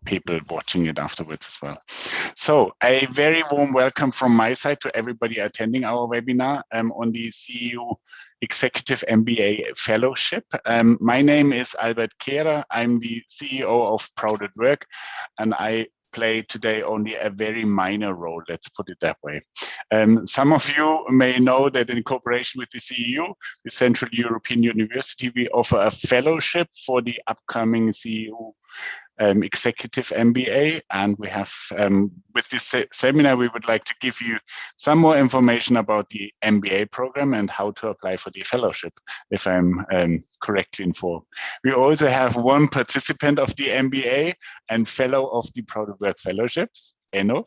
people watching it afterwards as well. So a very warm welcome from my side to everybody attending our webinar on the CEU Executive MBA Fellowship. My name is Albert Kehrer. I'm the CEO of Proud at Work, and I play today only a very minor role, let's put it that way. Some of you may know that in cooperation with the CEU, the Central European University, we offer a fellowship for the upcoming CEU Executive MBA, and we have with this seminar we would like to give you some more information about the MBA program and how to apply for the fellowship, if I'm correctly informed. We also have one participant of the MBA and fellow of the Proud at Work Fellowship, Enno,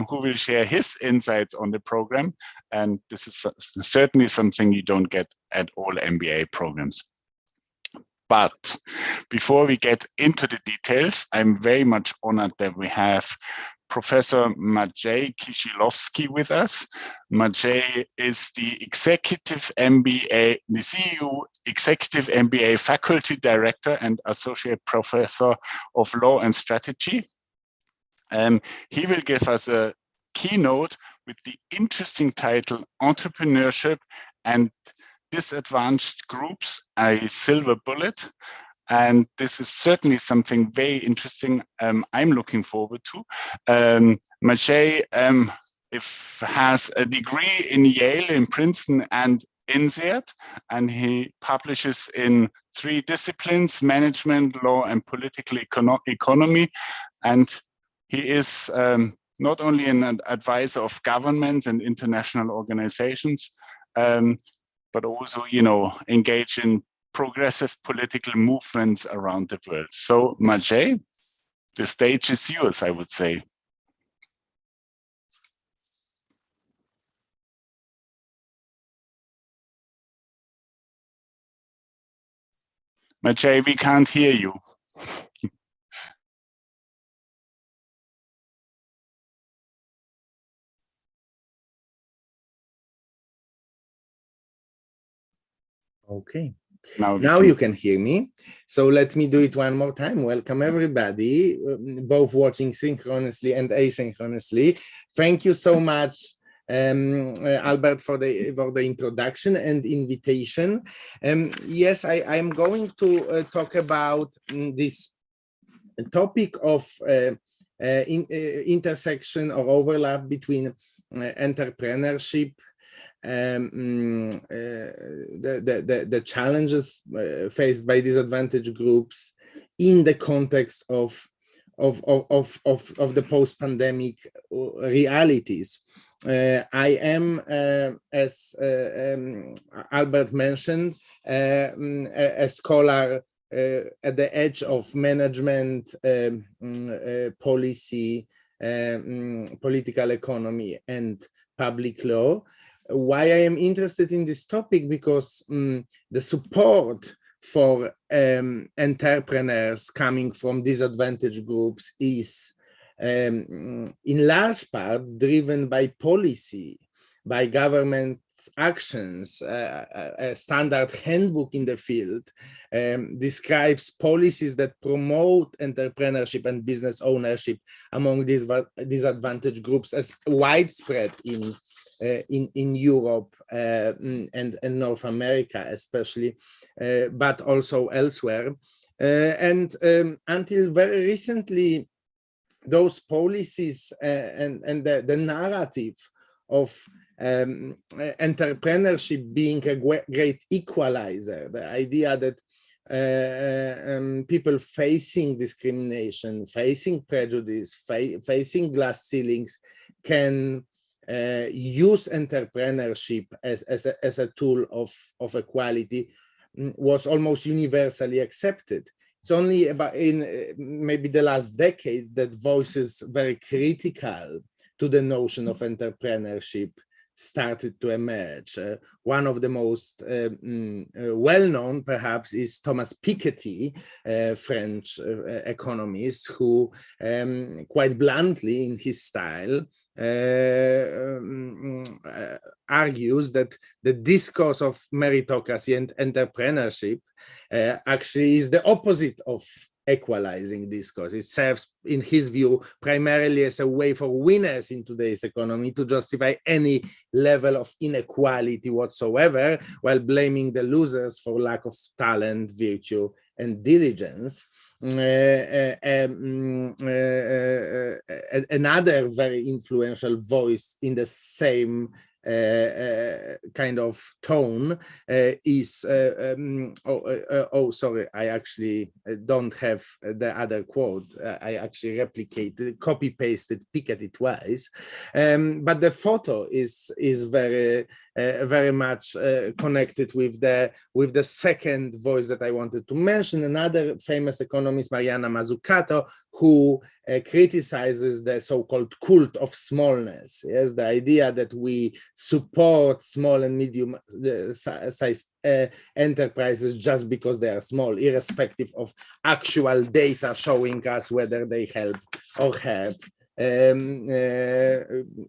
who will share his insights on the program, and this is certainly something you don't get at all MBA programs. But before we get into the details, I'm very much honored that we have Professor Maciej Kisilowski with us. Maciej is the Executive MBA, the CEU Executive MBA Faculty Director and Associate Professor of Law and Strategy. He will give us a keynote with the interesting title, Entrepreneurship and Disadvantaged Groups, a Silver Bullet. And this is certainly something very interesting I'm looking forward to. Maciej has a degree in Yale, in Princeton, and INSEAD, and he publishes in 3 disciplines: management, law, and political economy. And he is not only an advisor of governments and international organizations, but also, engage in progressive political movements around the world. So, Maciej, the stage is yours, I would say. Maciej, we can't hear you. Okay, now you can hear me. So let me do it one more time. Welcome everybody, both watching synchronously and asynchronously. Thank you so much, Albert, for the introduction and invitation. Yes, I'm going to talk about this topic of intersection or overlap between entrepreneurship, the challenges faced by disadvantaged groups in the context of the post-pandemic realities. I am, as Albert mentioned, a scholar at the edge of management, policy, political economy, and public law. Why I am interested in this topic? Because the support for entrepreneurs coming from disadvantaged groups is in large part driven by policy, by government actions. A standard handbook in the field describes policies that promote entrepreneurship and business ownership among these disadvantaged groups as widespread in Europe and North America especially, but also elsewhere. And until very recently, those policies and the narrative of entrepreneurship being a great equalizer, the idea that people facing discrimination, facing prejudice, facing glass ceilings can use entrepreneurship as a tool of equality was almost universally accepted. It's only about in maybe the last decade that voices very critical to the notion of entrepreneurship started to emerge. One of the most well-known, perhaps, is Thomas Piketty, French economist, who quite bluntly in his style argues that the discourse of meritocracy and entrepreneurship actually is the opposite of equalizing discourse. It serves, in his view, primarily as a way for winners in today's economy to justify any level of inequality whatsoever, while blaming the losers for lack of talent, virtue, and diligence. Another very influential voice in the same kind of tone is sorry, I actually don't have the other quote. I actually replicated, copy pasted Piketty twice, but the photo is very very much connected with the second voice that I wanted to mention. Another famous economist, Mariana Mazzucato, who criticizes the so-called cult of smallness. Yes, the idea that we support small and medium sized enterprises just because they are small, irrespective of actual data showing us whether they help or have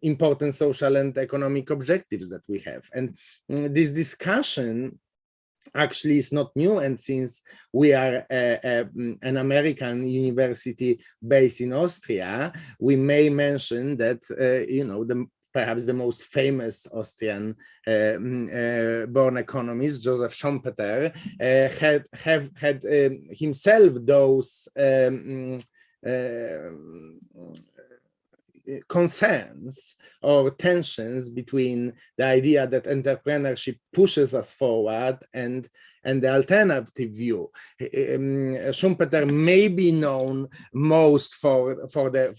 important social and economic objectives that we have. And this discussion actually is not new, and since we are an American university based in Austria, we may mention that you know, perhaps the most famous Austrian born economist, Joseph Schumpeter, had himself those concerns or tensions between the idea that entrepreneurship pushes us forward and the alternative view. Schumpeter may be known most for the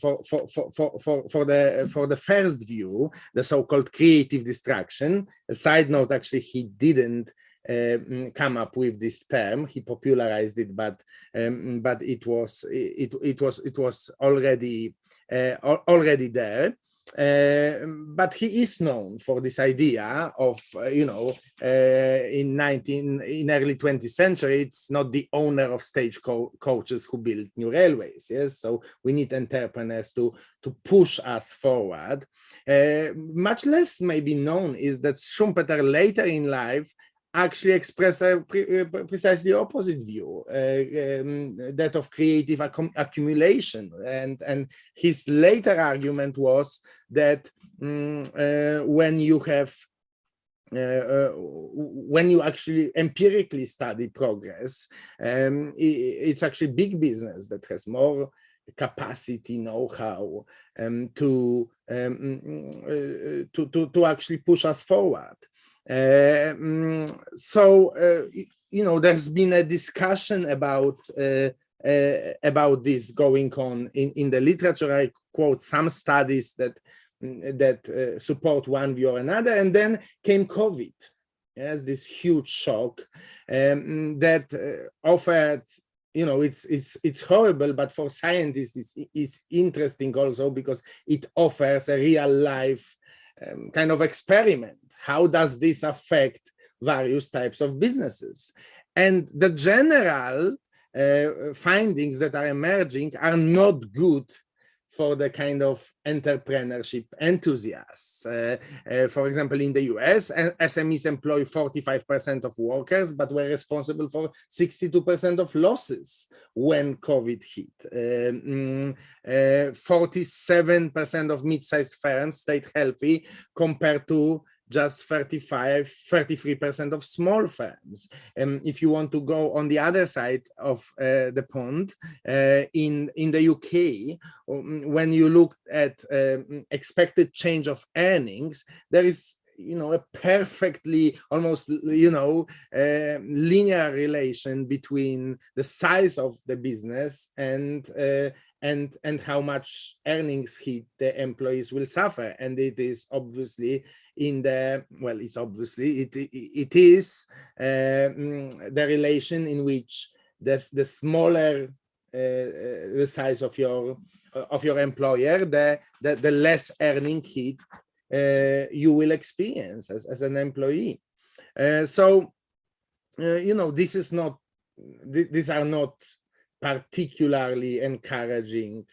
first view, the so-called creative distraction. A side note, actually, he didn't come up with this term. He popularized it, but it was already there. But he is known for this idea of, you know, in early 20th century, it's not the owner of stagecoaches who build new railways. Yes, so we need entrepreneurs to push us forward. Much less maybe known is that Schumpeter later in life actually express a precisely opposite view, that of creative accumulation. And his later argument was that when you actually empirically study progress, it's actually big business that has more capacity, know-how to actually push us forward. So you know, there's been a discussion about this going on in the literature. I quote some studies that support one view or another, and then came COVID. Yes, this huge shock that offered, you know, it's horrible, but for scientists it's interesting also because it offers a real life kind of experiment. How does this affect various types of businesses? And the general findings that are emerging are not good for the kind of entrepreneurship enthusiasts. For example, in the US, SMEs employ 45% of workers, but were responsible for 62% of losses when COVID hit. 47% of mid-sized firms stayed healthy compared to just 33% of small firms. If you want to go on the other side of the pond, in the UK, when you look at expected change of earnings, there is, you know, a perfectly almost, you know, linear relation between the size of the business and how much earnings hit the employees will suffer. And it is obviously in the, well, it's obviously, it is the relation in which the smaller the size of your employer, the less earning hit you will experience as an employee. So you know, these are not particularly encouraging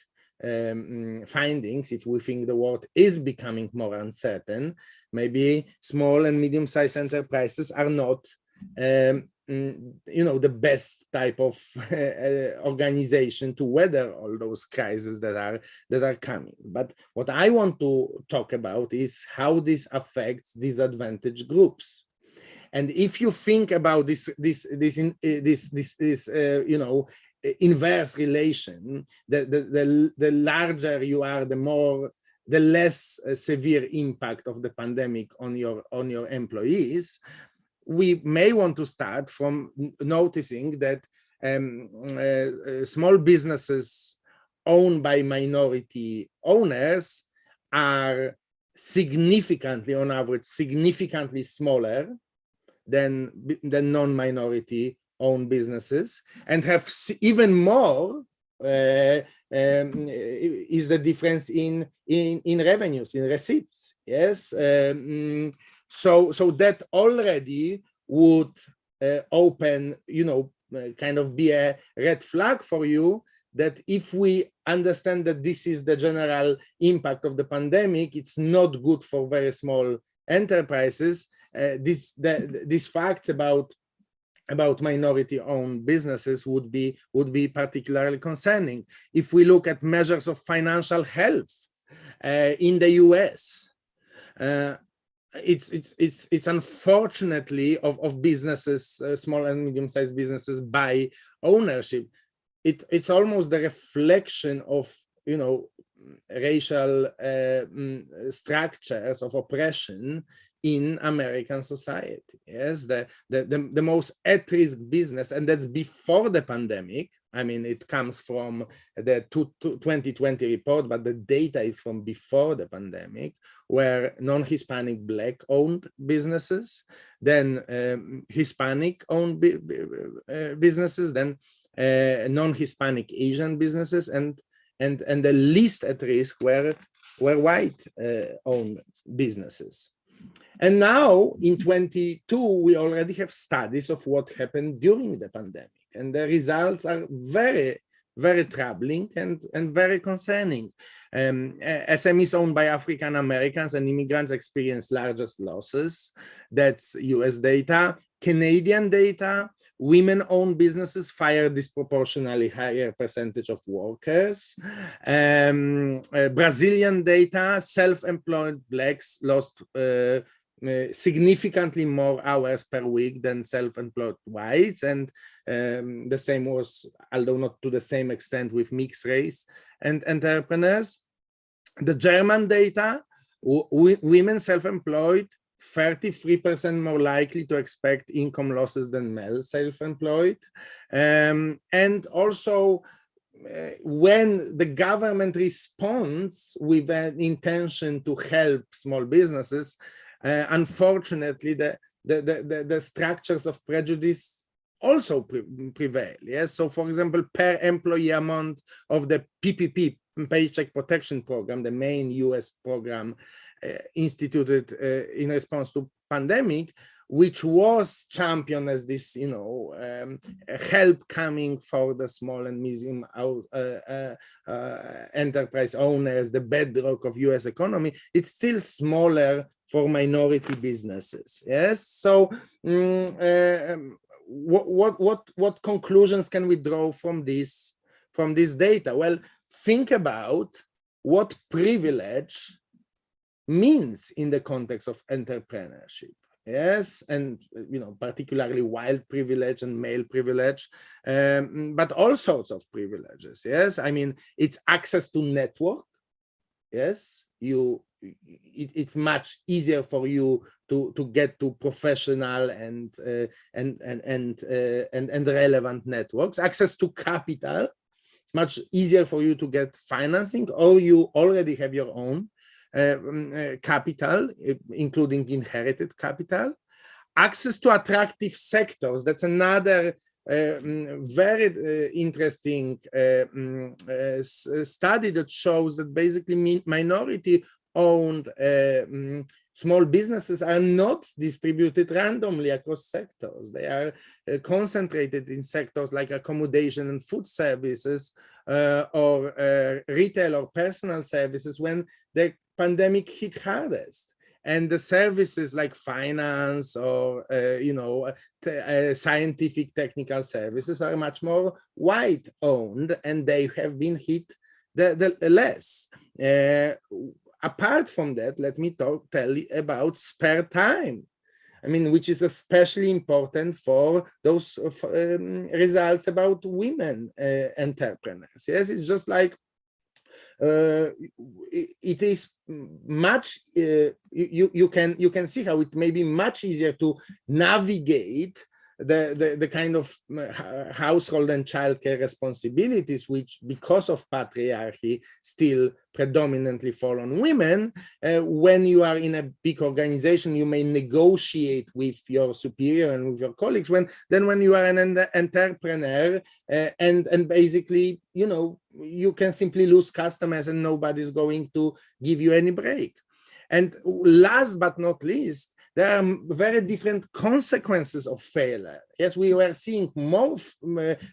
findings. If we think the world is becoming more uncertain, maybe small and medium-sized enterprises are not the best type of organization to weather all those crises that are coming. But what I want to talk about is how this affects disadvantaged groups. And if you think about this inverse relation, the larger you are, the less severe impact of the pandemic on your employees. We may want to start from noticing that small businesses owned by minority owners are significantly, on average, significantly smaller than non-minority owned businesses, and have even more is the difference in revenues, in receipts. Yes, so that already would open, kind of be a red flag for you, that if we understand that this is the general impact of the pandemic, it's not good for very small enterprises. These facts about minority-owned businesses would be particularly concerning. If we look at measures of financial health in the US, it's unfortunately of businesses, small and medium-sized businesses by ownership. It's almost the reflection of racial structures of oppression in American society. Yes, the most at-risk business, and that's before the pandemic. I mean, it comes from the 2020 report, but the data is from before the pandemic, where non-Hispanic Black-owned businesses, then Hispanic-owned businesses, then non-Hispanic Asian businesses, and the least at risk were white-owned businesses. And now in 22, we already have studies of what happened during the pandemic, and the results are very, very troubling and very concerning. SMEs owned by African Americans and immigrants experienced largest losses. That's US data. Canadian data, women-owned businesses fire disproportionately higher percentage of workers. Brazilian data, self-employed Blacks lost significantly more hours per week than self-employed whites, and the same was, although not to the same extent, with mixed race and entrepreneurs. The German data, women self-employed 33% more likely to expect income losses than male self-employed. And also, when the government responds with an intention to help small businesses, unfortunately, the structures of prejudice also prevail. Yes, so for example, per employee amount of the PPP, Paycheck Protection Program, the main US program instituted in response to pandemic, which was championed as this, help coming for the small and medium enterprise owners, the bedrock of US economy, it's still smaller for minority businesses. Yes, so what conclusions can we draw from this data? Well, think about what privilege means in the context of entrepreneurship. Yes, and particularly white privilege and male privilege, but all sorts of privileges. Yes, I mean, it's access to network. Yes, it's much easier for you to get to professional and relevant networks. Access to capital. It's much easier for you to get financing, or you already have your own capital, including inherited capital. Access to attractive sectors. That's another very interesting study that shows that basically minority-owned small businesses are not distributed randomly across sectors. They are concentrated in sectors like accommodation and food services, or retail or personal services when the pandemic hit hardest. and the services like finance or scientific technical services are much more white owned, and they have been hit the less. Apart from that, let me tell you about spare time. I mean, which is especially important for those results about women entrepreneurs. Yes, it's just like it is much. You can see how it may be much easier to navigate the kind of household and childcare responsibilities, which because of patriarchy still predominantly fall on women. When you are in a big organization, you may negotiate with your superior and with your colleagues. When you are an entrepreneur, and basically, you can simply lose customers and nobody's going to give you any break. And last but not least, there are very different consequences of failure. Yes, we were seeing more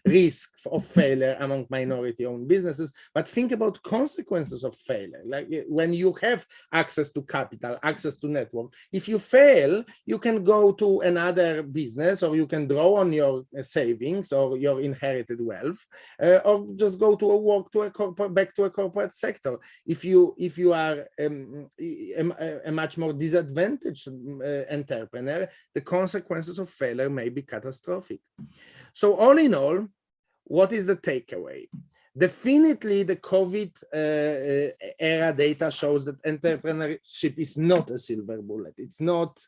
risk of failure among minority-owned businesses, but think about consequences of failure. Like when you have access to capital, access to network, if you fail, you can go to another business, or you can draw on your savings or your inherited wealth, or just go to back to a corporate sector. If you are a much more disadvantaged entrepreneur, the consequences of failure may be catastrophic. So all in all, what is the takeaway? Definitely the COVID era data shows that entrepreneurship is not a silver bullet. It's not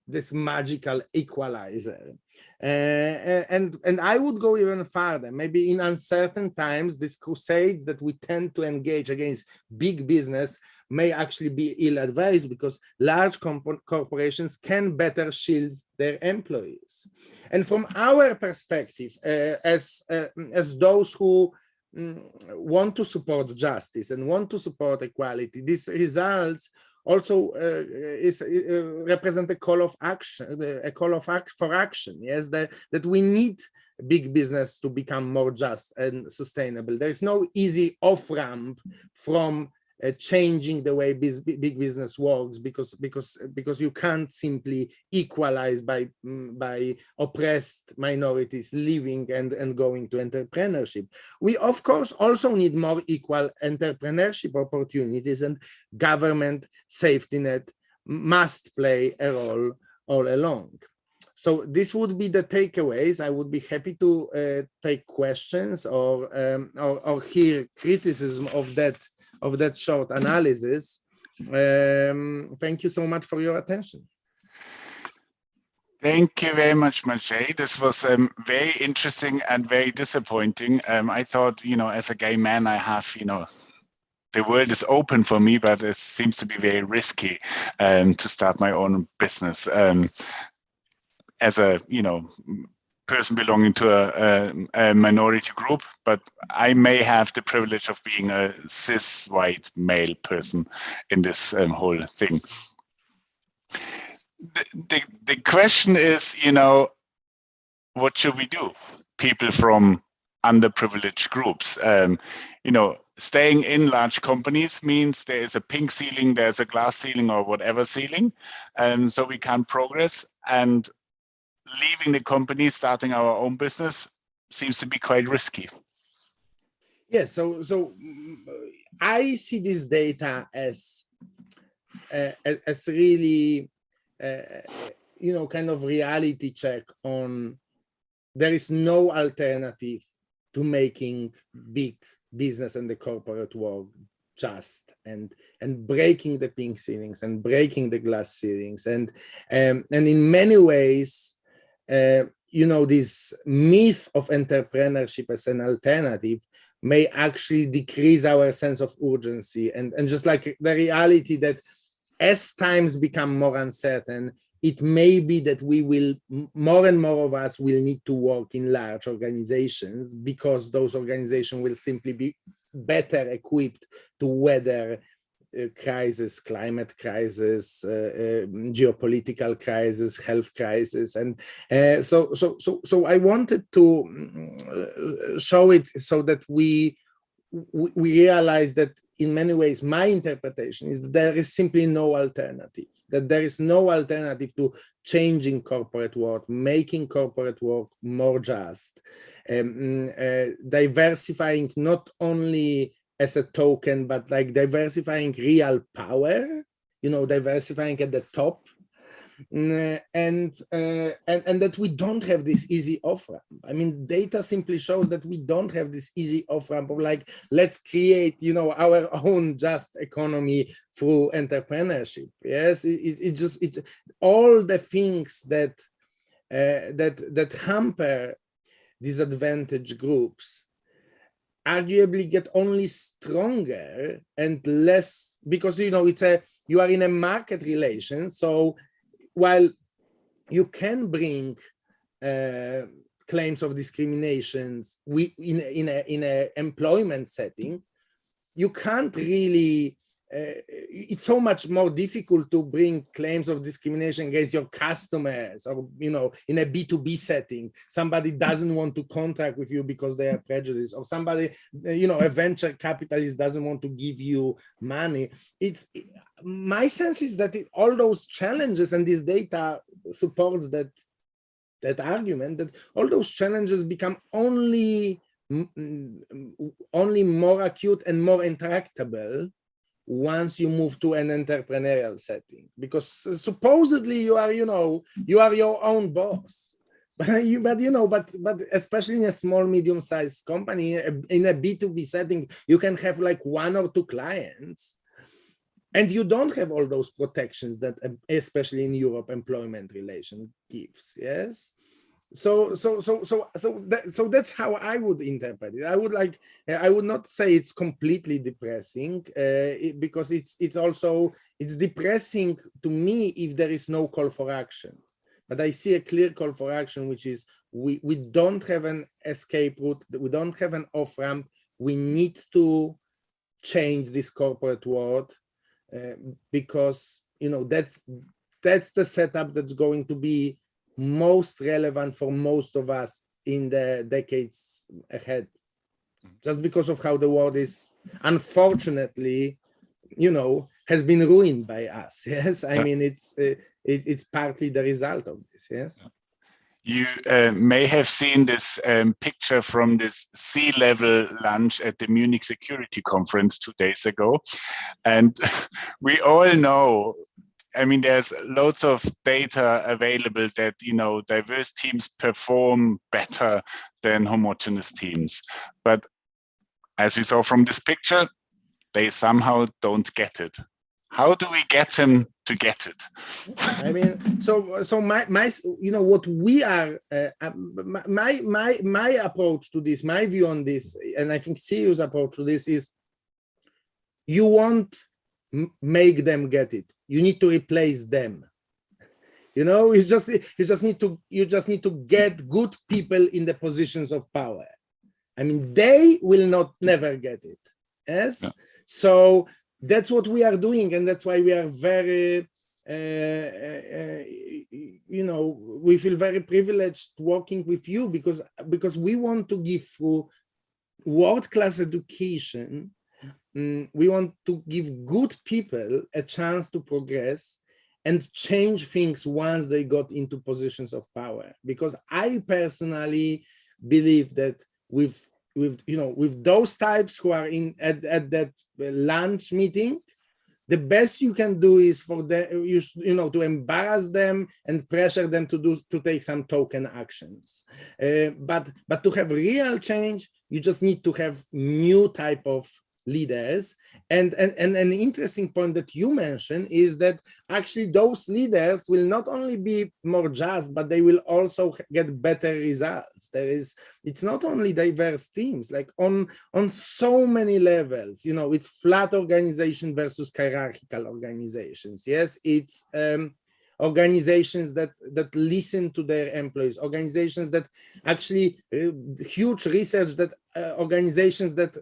this magical equalizer. And I would go even farther. Maybe in uncertain times, these crusades that we tend to engage against big business may actually be ill-advised, because large corporations can better shield their employees. And from our perspective, as those who want to support justice and want to support equality, these results also represent a call of action, for action. Yes, that we need big business to become more just and sustainable. There is no easy off-ramp from changing the way big business works, because you can't simply equalize by oppressed minorities leaving and going to entrepreneurship. We of course also need more equal entrepreneurship opportunities, and government safety net must play a role all along. So this would be the takeaways. I would be happy to take questions or hear criticism of that short analysis. Thank you so much for your attention. Thank you very much, Maciej. This was very interesting and very disappointing. I thought, as a gay man, I have, the world is open for me, but it seems to be very risky to start my own business. As a, person belonging to a minority group, but I may have the privilege of being a cis white male person in this whole thing. The question is, what should we do? People from underprivileged groups, staying in large companies means there is a pink ceiling, there's a glass ceiling, or whatever ceiling, so we can't progress. And leaving the company, starting our own business seems to be quite risky. Yeah, so I see this data as really, kind of reality check on there is no alternative to making big business and the corporate world just, and breaking the pink ceilings and breaking the glass ceilings, and in many ways, this myth of entrepreneurship as an alternative may actually decrease our sense of urgency, and just like the reality that as times become more uncertain, it may be that we will, more and more of us will need to work in large organizations, because those organizations will simply be better equipped to weather crisis, climate crisis, geopolitical crisis, health crisis, and so I wanted to show it so that we we realize that in many ways, my interpretation is that there is simply no alternative, that there is no alternative to changing corporate work, making corporate work more just, diversifying not only as a token, but like diversifying real power, diversifying at the top. And that we don't have this easy off-ramp. I mean, data simply shows that we don't have this easy off-ramp of like, let's create, our own just economy through entrepreneurship. Yes, it's all the things that hamper disadvantaged groups arguably get only stronger and less, because you are in a market relation. So while you can bring claims of discriminations in a employment setting, you can't really. It's so much more difficult to bring claims of discrimination against your customers, or in a B2B setting, somebody doesn't want to contract with you because they are prejudiced, or somebody, a venture capitalist doesn't want to give you money. My sense is that all those challenges, and this data supports that argument, that all those challenges become only more acute and more intractable once you move to an entrepreneurial setting, because supposedly you are your own boss, but especially in a small, medium-sized company, in a B2B setting, you can have like 1 or 2 clients, and you don't have all those protections that, especially in Europe, employment relation gives. Yes. So that's how I would interpret it. I would not say it's completely depressing, because it's depressing to me if there is no call for action. But I see a clear call for action, which is we don't have an escape route, we don't have an off ramp. We need to change this corporate world, because that's the setup that's going to be most relevant for most of us in the decades ahead, just because of how the world is, unfortunately, has been ruined by us. Yes, I mean, it's partly the result of this. Yes. You may have seen this picture from this C-level lunch at the Munich Security Conference 2 days ago. And we all know, I mean, there's loads of data available that, diverse teams perform better than homogeneous teams. But as we saw from this picture, they somehow don't get it. How do we get them to get it? I mean, so my what we are, my approach to this, my view on this, and I think CEU's approach to this is, you won't make them get it. You need to replace them. You just need to get good people in the positions of power. I mean, they will never get it. Yes. Yeah. So that's what we are doing, and that's why we are very, we feel very privileged working with you, because we want to give through world-class education. We want to give good people a chance to progress and change things once they got into positions of power. Because I personally believe that with those types who are at that lunch meeting, the best you can do is for them, to embarrass them and pressure them to take some token actions. But to have real change, you just need to have new type of leaders. And an interesting point that you mentioned is that actually those leaders will not only be more just, but they will also get better results. It's not only diverse teams, like on so many levels. It's flat organization versus hierarchical organizations. Yes, it's organizations that listen to their employees, organizations that actually huge research that organizations that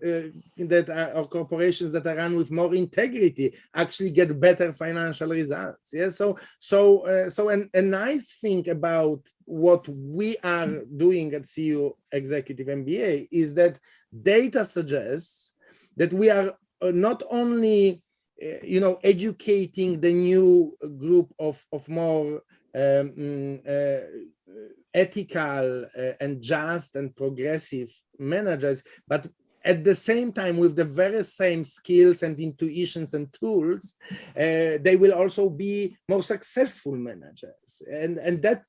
are corporations that are run with more integrity actually get better financial results. Yeah, so a nice thing about what we are doing at CEU Executive MBA is that data suggests that we are not only educating the new group of more ethical and just and progressive managers, but at the same time, with the very same skills and intuitions and tools, they will also be more successful managers. And that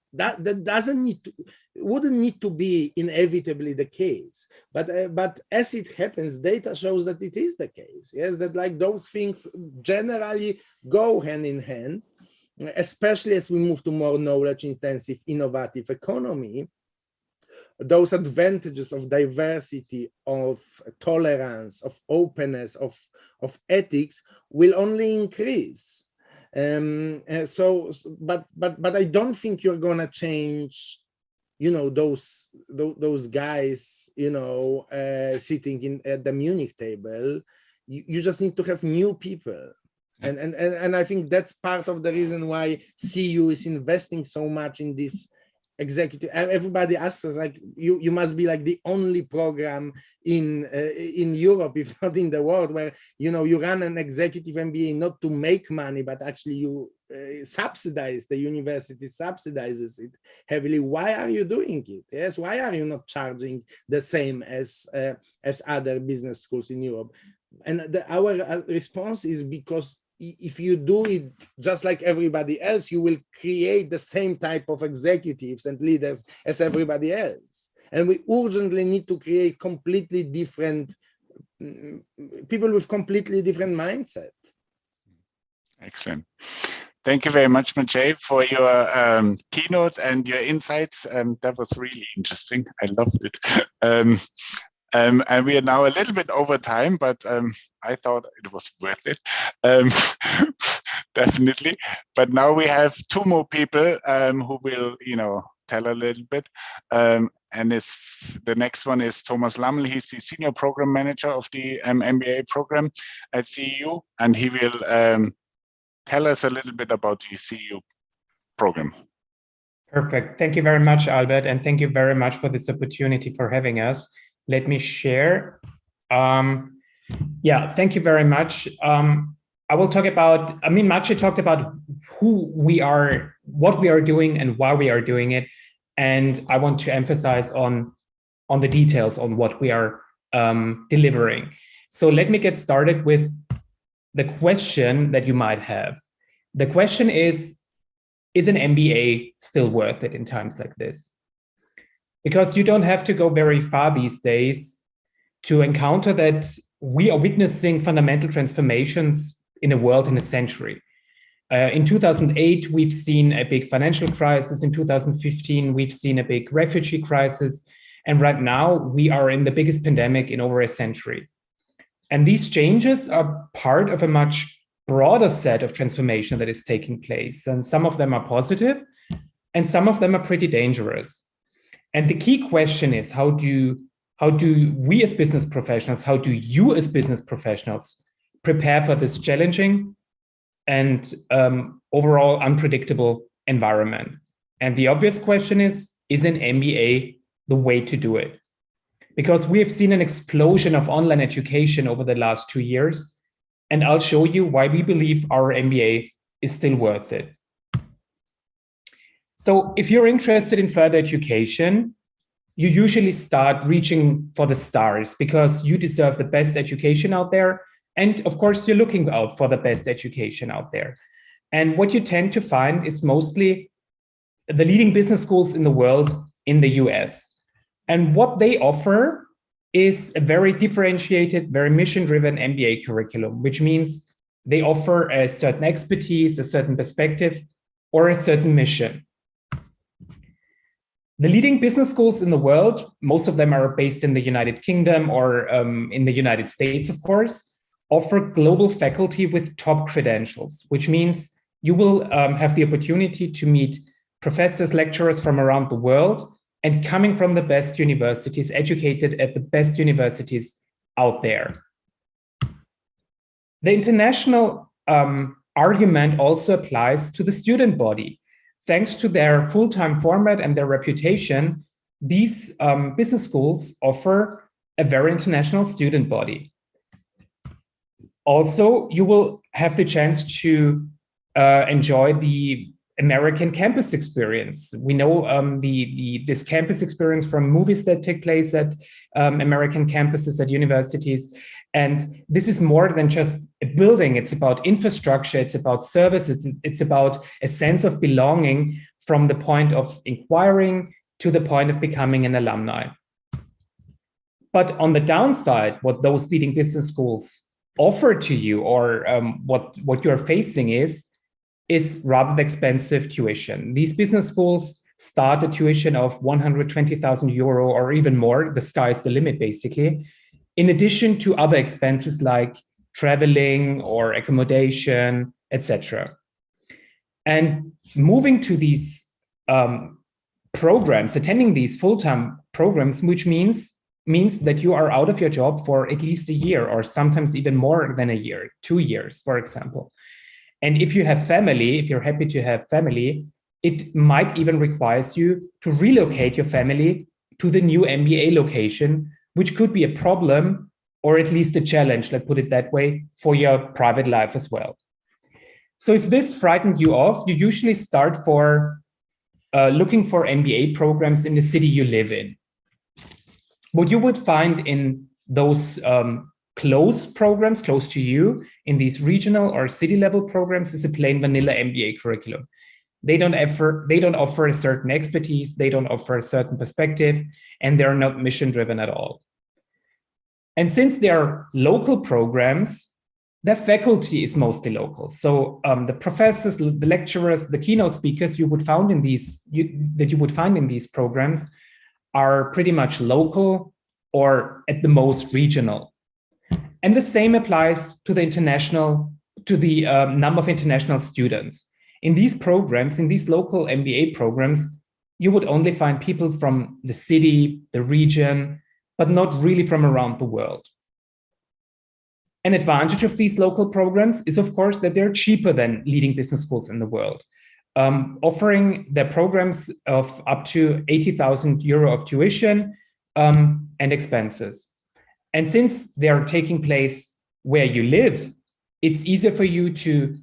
wouldn't need to be inevitably the case. But as it happens, data shows that it is the case. Yes, that like those things generally go hand in hand, especially as we move to more knowledge-intensive, innovative economy. Those advantages of diversity, of tolerance, of openness, of ethics will only increase. But I don't think you're gonna change, those guys, sitting at the Munich table. You just need to have new people. And I think that's part of the reason why CEU is investing so much in this executive. Everybody asks us, like, you must be like the only program in Europe, if not in the world, where you run an executive MBA not to make money, but actually you subsidize, the university subsidizes it heavily. Why are you doing it? Yes, why are you not charging the same as other business schools in Europe? And our response is because if you do it just like everybody else, you will create the same type of executives and leaders as everybody else. And we urgently need to create completely different people with completely different mindset. Excellent. Thank you very much, Maciej, for your keynote and your insights. That was really interesting. I loved it. And we are now a little bit over time, but I thought it was worth it, definitely. But now we have two more people who will, tell a little bit. And the next one is Thomas Lammel. He's the Senior Program Manager of the MBA program at CEU, and he will tell us a little bit about the CEU program. Perfect. Thank you very much, Albert, and thank you very much for this opportunity for having us. Let me share. Thank you very much. I will talk about, Maciej talked about who we are, what we are doing and why we are doing it. And I want to emphasize on the details on what we are delivering. So let me get started with the question that you might have. The question is an MBA still worth it in times like this? Because you don't have to go very far these days to encounter that we are witnessing fundamental transformations in the world in a century. In 2008, we've seen a big financial crisis. In 2015, we've seen a big refugee crisis. And right now, we are in the biggest pandemic in over a century. And these changes are part of a much broader set of transformation that is taking place. And some of them are positive, and some of them are pretty dangerous. And the key question is, how do we as business professionals, how do you as business professionals prepare for this challenging and overall unpredictable environment? And the obvious question is an MBA the way to do it? Because we have seen an explosion of online education over the last 2 years, and I'll show you why we believe our MBA is still worth it. So if you're interested in further education, you usually start reaching for the stars because you deserve the best education out there. And of course, you're looking out for the best education out there. And what you tend to find is mostly the leading business schools in the world in the US. And what they offer is a very differentiated, very mission-driven MBA curriculum, which means they offer a certain expertise, a certain perspective, or a certain mission. The leading business schools in the world, most of them are based in the United Kingdom or in the United States, of course, offer global faculty with top credentials, which means you will have the opportunity to meet professors, lecturers from around the world and coming from the best universities, educated at the best universities out there. The international argument also applies to the student body. Thanks to their full-time format and their reputation, these business schools offer a very international student body. also, you will have the chance to enjoy the American campus experience. We know this campus experience from movies that take place at American campuses at universities. And this is more than just a building. It's about infrastructure, it's about services, it's about a sense of belonging from the point of inquiring to the point of becoming an alumni. But on the downside, what those leading business schools offer to you, or what you're facing is rather expensive tuition. These business schools start a tuition of 120,000 euro or even more. The sky is the limit, basically, in addition to other expenses like traveling or accommodation, etc. And moving to these programs, attending these full-time programs, which means that you are out of your job for at least a year, or sometimes even more than a year, 2 years, for example. And if you have family, if you're happy to have family, it might even require you to relocate your family to the new MBA location, which could be a problem or at least a challenge, let's put it that way, for your private life as well. So if this frightened you off, you usually start looking for MBA programs in the city you live in. What you would find in those close programs, close to you, in these regional or city level programs, is a plain vanilla MBA curriculum. They don't offer a certain expertise, they don't offer a certain perspective, and they're not mission driven at all. And since they are local programs, their faculty is mostly local. So the professors, the lecturers, the keynote speakers you would find in these programs are pretty much local or at the most regional. And the same applies to the number of international students. In these programs, in these local MBA programs, you would only find people from the city, the region, but not really from around the world. An advantage of these local programs is, of course, that they're cheaper than leading business schools in the world, offering their programs of up to 80,000 euro of tuition and expenses. And since they are taking place where you live, it's easier for you to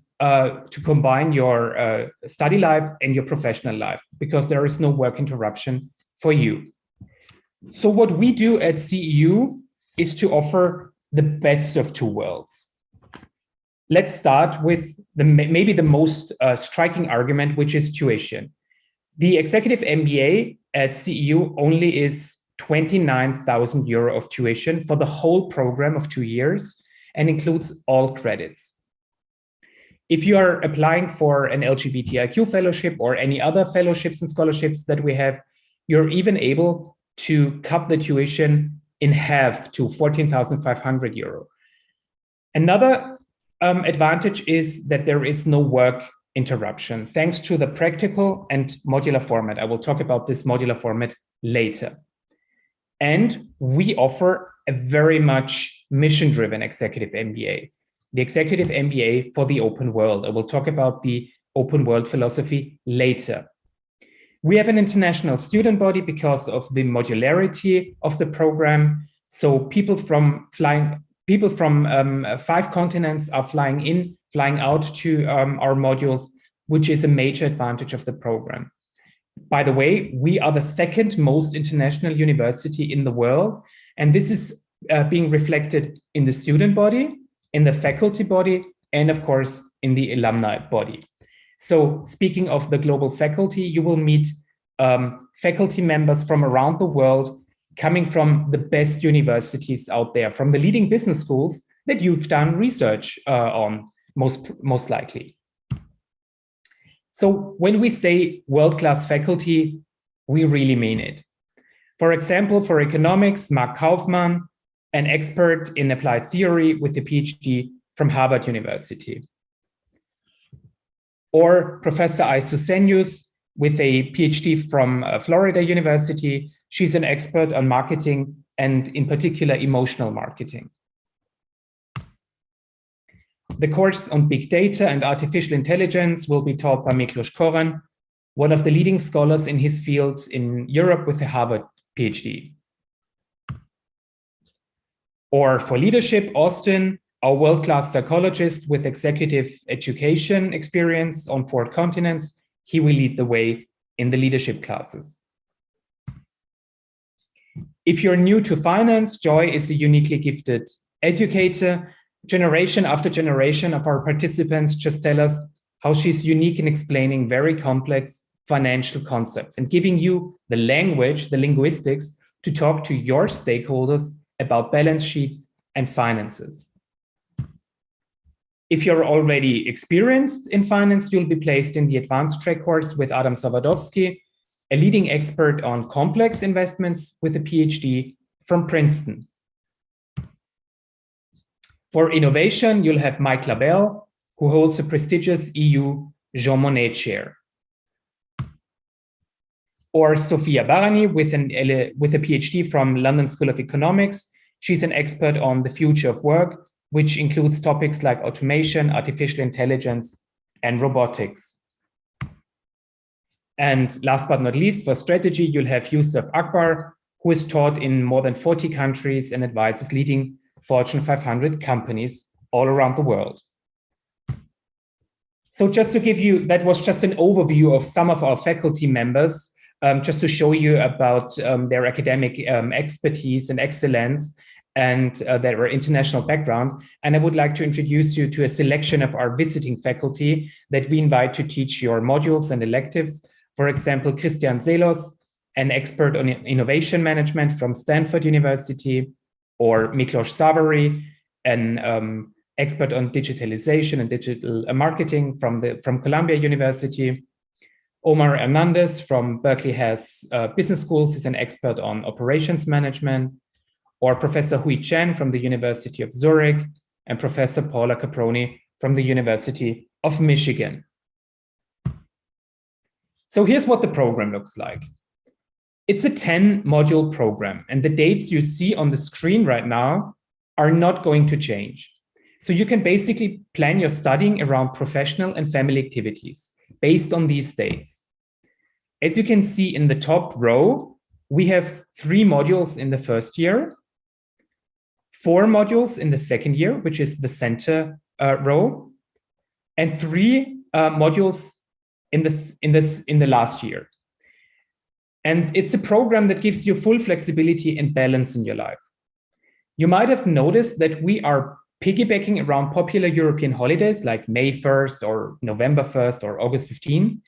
combine your study life and your professional life, because there is no work interruption for you. So what we do at CEU is to offer the best of two worlds. Let's start with maybe the most striking argument, which is tuition. The Executive MBA at CEU only is 29,000 euro of tuition for the whole program of 2 years and includes all credits. If you are applying for an LGBT IQ fellowship or any other fellowships and scholarships that we have, you're even able to cut the tuition in half to 14,500 euro. Another advantage is that there is no work interruption, thanks to the practical and modular format. I will talk about this modular format later. And we offer a very much mission-driven Executive MBA, the Executive MBA for the open world. I will talk about the open world philosophy later. We have an international student body because of the modularity of the program. So people from 5 continents are flying out to our modules, which is a major advantage of the program. By the way, we are the second most international university in the world, and this is being reflected in the student body, in the faculty body, and of course, in the alumni body. So speaking of the global faculty, you will meet faculty members from around the world, coming from the best universities out there, from the leading business schools that you've done research on, most likely. So when we say world-class faculty, we really mean it. For example, for economics, Mark Kaufmann, an expert in applied theory with a PhD from Harvard University. Or Professor Isosenius with a PhD from Florida University. She's an expert on marketing and in particular emotional marketing. The course on big data and artificial intelligence will be taught by Miklos Koran, one of the leading scholars in his fields in Europe with a Harvard PhD. Or for leadership, Austin, our world-class psychologist with executive education experience on 4 continents. He will lead the way in the leadership classes. If you're new to finance, Joy is a uniquely gifted educator. Generation after generation of our participants just tell us how she's unique in explaining very complex financial concepts and giving you the language, the linguistics, to talk to your stakeholders about balance sheets and finances. If you're already experienced in finance, you'll be placed in the advanced track course with Adam Zawodowski, a leading expert on complex investments with a PhD from Princeton. For innovation, you'll have Mike Labelle, who holds a prestigious EU Jean Monnet chair. Or Sofia Barani with a PhD from London School of Economics. She's an expert on the future of work, which includes topics like automation, artificial intelligence, and robotics. And last but not least, for strategy, you'll have Yusuf Akbar, who is taught in more than 40 countries and advises leading Fortune 500 companies all around the world. So just to give you, that was just an overview of some of our faculty members, just to show you about their academic expertise and excellence and their international background. And I would like to introduce you to a selection of our visiting faculty that we invite to teach your modules and electives. For example, Christian Zelos, an expert on innovation management from Stanford University, or Miklos Savary, an expert on digitalization and digital marketing from Columbia University. Omar Hernandez from Berkeley Haas Business Schools is an expert on operations management, or Professor Hui Chen from the University of Zurich, and Professor Paula Caproni from the University of Michigan. So here's what the program looks like. It's a 10-module program, and the dates you see on the screen right now are not going to change. So you can basically plan your studying around professional and family activities based on these dates. As you can see in the top row, we have 3 modules in the first year, 4 modules in the second year, which is the center row, and 3 modules in the last year. And it's a program that gives you full flexibility and balance in your life. You might have noticed that we are piggybacking around popular European holidays like May 1st or November 1st or August 15,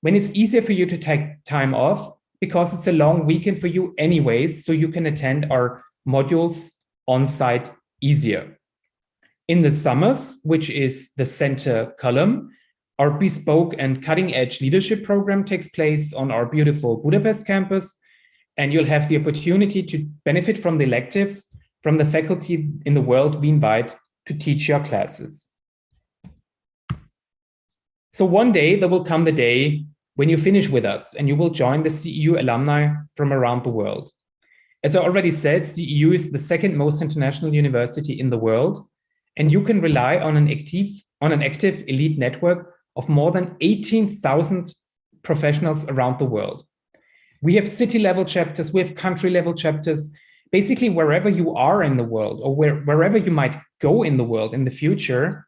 when it's easier for you to take time off because it's a long weekend for you anyways, so you can attend our modules on site easier. In the summers, which is the center column, our bespoke and cutting-edge leadership program takes place on our beautiful Budapest campus, and you'll have the opportunity to benefit from the electives from the faculty in the world we invite to teach your classes. So one day there will come the day when you finish with us and you will join the CEU alumni from around the world. As I already said, CEU is the second most international university in the world, and you can rely on an active elite network of more than 18,000 professionals around the world. We have city-level chapters, we have country-level chapters. Basically, wherever you are in the world, or wherever you might go in the world in the future,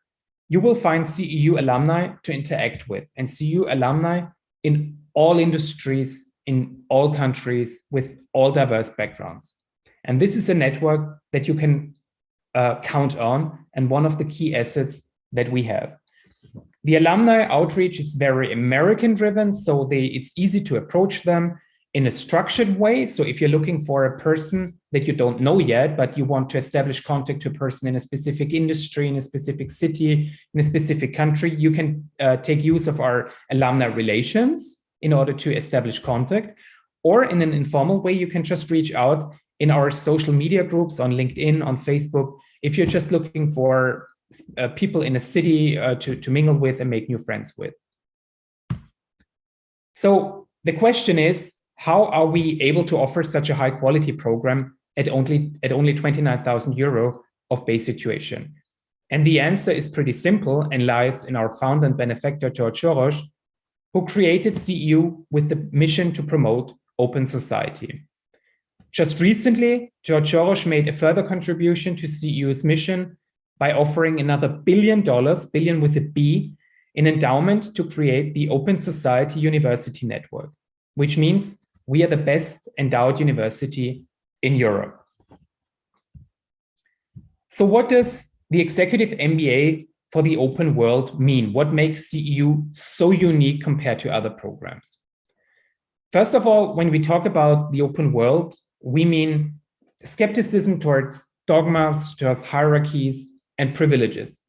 you will find CEU alumni to interact with, and CEU alumni in all industries, in all countries, with all diverse backgrounds. And this is a network that you can count on, and one of the key assets that we have. The alumni outreach is very American-driven, so it's easy to approach them in a structured way. So if you're looking for a person that you don't know yet, but you want to establish contact to a person in a specific industry, in a specific city, in a specific country, you can take use of our alumni relations in order to establish contact. Or in an informal way, you can just reach out in our social media groups on LinkedIn, on Facebook, if you're just looking for people in a city to mingle with and make new friends with. So the question is, how are we able to offer such a high quality program at only 29,000 euro of basic tuition? And the answer is pretty simple and lies in our founder and benefactor, George Soros, who created CEU with the mission to promote open society. Just recently, George Soros made a further contribution to CEU's mission by offering another $1 billion, billion with a B, in endowment to create the Open Society University Network, which means we are the best endowed university in Europe. So what does the Executive MBA for the open world mean? What makes CEU so unique compared to other programs? First of all, when we talk about the open world, we mean skepticism towards dogmas, towards hierarchies and privileges,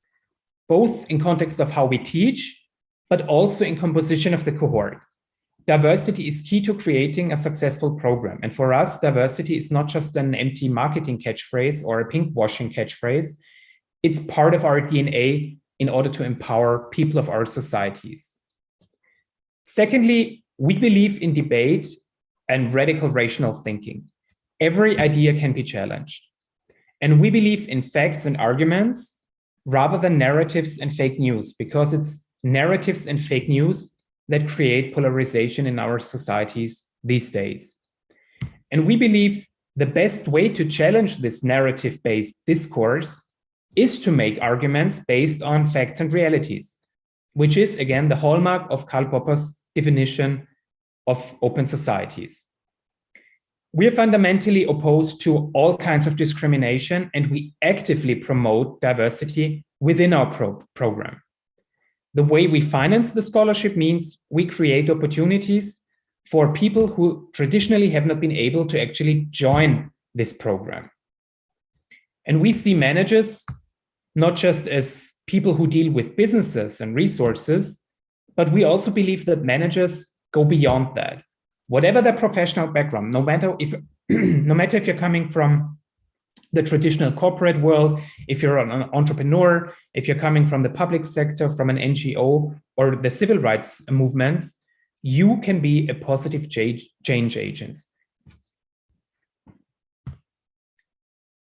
both in context of how we teach, but also in composition of the cohort. Diversity is key to creating a successful program. And for us, diversity is not just an empty marketing catchphrase or a pinkwashing catchphrase. It's part of our DNA in order to empower people of our societies. Secondly, we believe in debate and radical rational thinking. Every idea can be challenged. And we believe in facts and arguments rather than narratives and fake news, because it's narratives and fake news that create polarization in our societies these days. And we believe the best way to challenge this narrative-based discourse is to make arguments based on facts and realities, which is, again, the hallmark of Karl Popper's definition of open societies. We are fundamentally opposed to all kinds of discrimination, and we actively promote diversity within our program. The way we finance the scholarship means we create opportunities for people who traditionally have not been able to actually join this program. And we see managers not just as people who deal with businesses and resources, but we also believe that managers go beyond that. Whatever their professional background, no matter if you're coming from the traditional corporate world, if you're an entrepreneur, if you're coming from the public sector, from an NGO or the civil rights movements, you can be a positive change agent.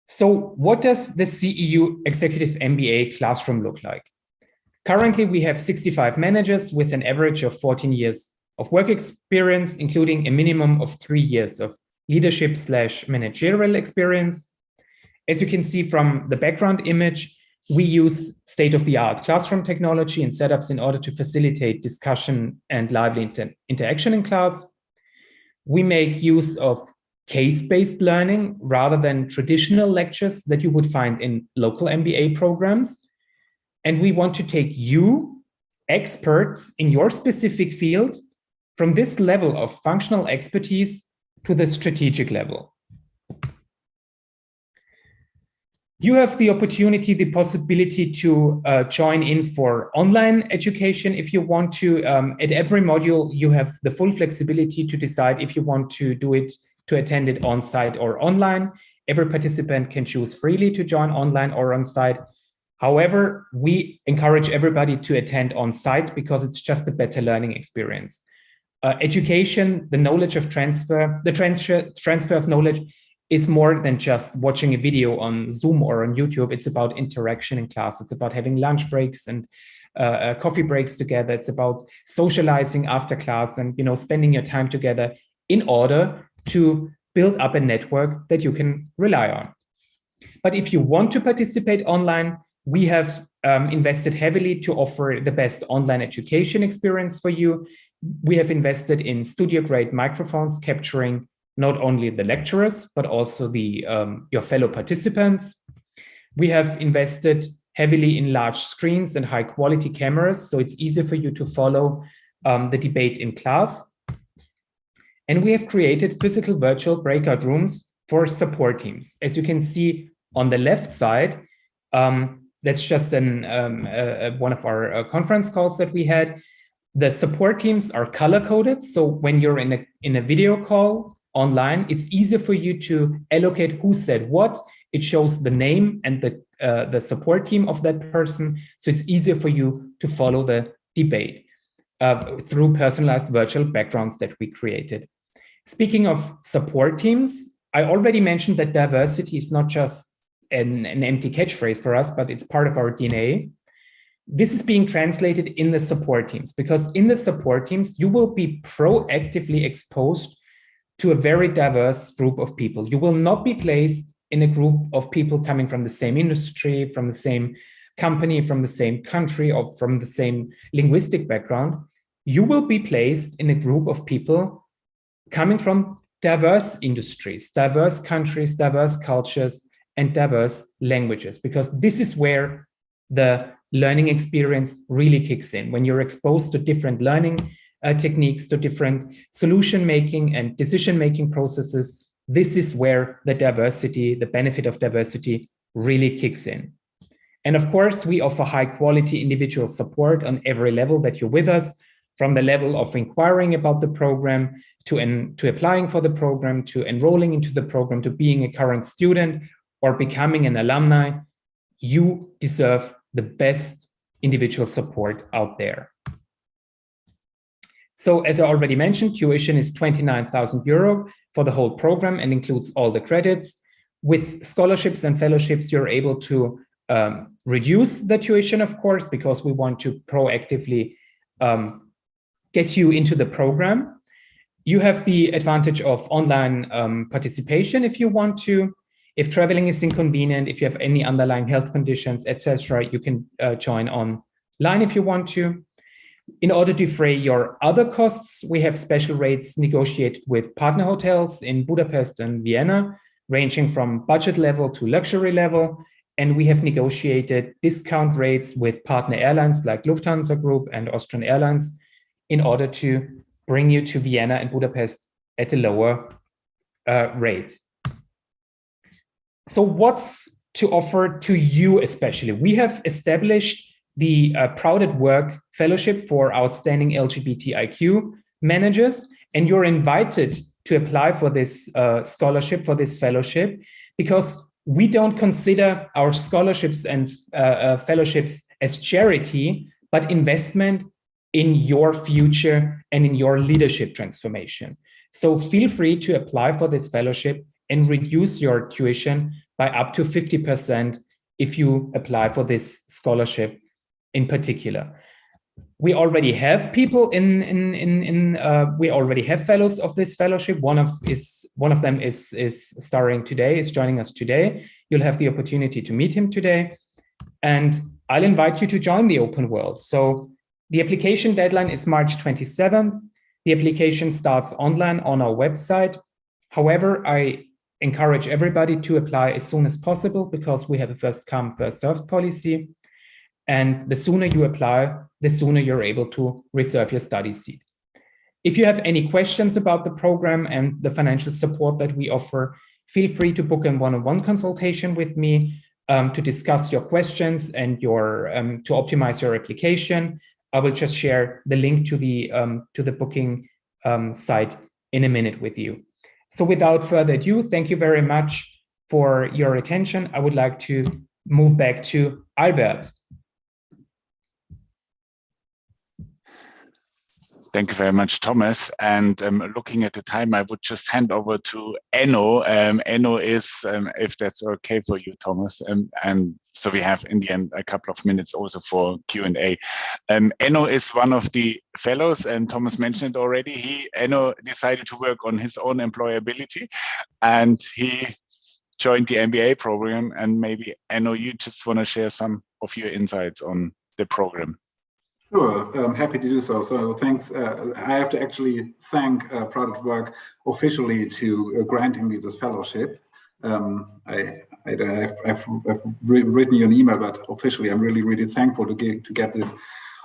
So what does the CEU Executive MBA classroom look like? Currently, we have 65 managers with an average of 14 years of work experience, including a minimum of 3 years of leadership/managerial experience. As you can see from the background image, we use state-of-the-art classroom technology and setups in order to facilitate discussion and lively interaction in class. We make use of case-based learning rather than traditional lectures that you would find in local MBA programs. And we want to take you, experts in your specific field, from this level of functional expertise to the strategic level. You have the opportunity, the possibility to join in for online education if you want to. At every module, you have the full flexibility to decide if you want to do it, to attend it on-site or online. Every participant can choose freely to join online or on-site. However, we encourage everybody to attend on-site because it's just a better learning experience. Education, the knowledge of transfer, the transfer of knowledge is more than just watching a video on Zoom or on YouTube. It's about interaction in class. It's about having lunch breaks and coffee breaks together. It's about socializing after class and, you know, spending your time together in order to build up a network that you can rely on. But if you want to participate online, we have invested heavily to offer the best online education experience for you. We have invested in studio-grade microphones capturing not only the lecturers, but also the your fellow participants. We have invested heavily in large screens and high-quality cameras, so it's easier for you to follow the debate in class. And we have created physical virtual breakout rooms for support teams. As you can see on the left side, that's just one of our conference calls that we had. The support teams are color-coded, so when you're in a video call online, it's easier for you to allocate who said what. It shows the name and the support team of that person, so it's easier for you to follow the debate through personalized virtual backgrounds that we created. Speaking of support teams, I already mentioned that diversity is not just an empty catchphrase for us, but it's part of our DNA. This is being translated in the support teams, because in the support teams, you will be proactively exposed to a very diverse group of people. You will not be placed in a group of people coming from the same industry, from the same company, from the same country, or from the same linguistic background. You will be placed in a group of people coming from diverse industries, diverse countries, diverse cultures, and diverse languages, because this is where the learning experience really kicks in. When you're exposed to different learning techniques, to different solution-making and decision-making processes, this is where the diversity, the benefit of diversity really kicks in. And of course, we offer high-quality individual support on every level that you're with us, from the level of inquiring about the program, to applying for the program, to enrolling into the program, to being a current student, or becoming an alumni. You deserve the best individual support out there. So as I already mentioned, tuition is €29,000 for the whole program and includes all the credits. With scholarships and fellowships, you're able to reduce the tuition, of course, because we want to proactively get you into the program. You have the advantage of online participation if you want to. If traveling is inconvenient, if you have any underlying health conditions, etc., you can join online if you want to. In order to defray your other costs, we have special rates negotiated with partner hotels in Budapest and Vienna, ranging from budget level to luxury level. And we have negotiated discount rates with partner airlines like Lufthansa Group and Austrian Airlines in order to bring you to Vienna and Budapest at a lower rate. So what's to offer to you especially? We have established the Proud at Work Fellowship for Outstanding LGBT IQ Managers, and you're invited to apply for this scholarship, for this fellowship, because we don't consider our scholarships and fellowships as charity, but investment in your future and in your leadership transformation. So feel free to apply for this fellowship and reduce your tuition by up to 50% if you apply for this scholarship in particular. We already have people we already have fellows of this fellowship. One of them is starring today, is joining us today. You'll have the opportunity to meet him today. And I'll invite you to join the open world. So the application deadline is March 27th. The application starts online on our website. However, I encourage everybody to apply as soon as possible because we have a first come, first served policy. And the sooner you apply, the sooner you're able to reserve your study seat. If you have any questions about the program and the financial support that we offer, feel free to book a one-on-one consultation with me to discuss your questions and to optimize your application. I will just share the link to the booking site in a minute with you. So without further ado, thank you very much for your attention. I would like to move back to Albert. Thank you very much, Thomas. And looking at the time, I would just hand over to Enno. Enno is, if that's okay for you, Thomas. And so we have, in the end, a couple of minutes also for Q&A. Enno is one of the fellows, and Thomas mentioned it already. Enno decided to work on his own employability, and he joined the MBA program. And maybe, Enno, you just want to share some of your insights on the program. Sure, I'm happy to do so. So thanks. I have to actually thank Proud at Work officially to granting me this fellowship. I've written you an email, but officially I'm really, really thankful to get this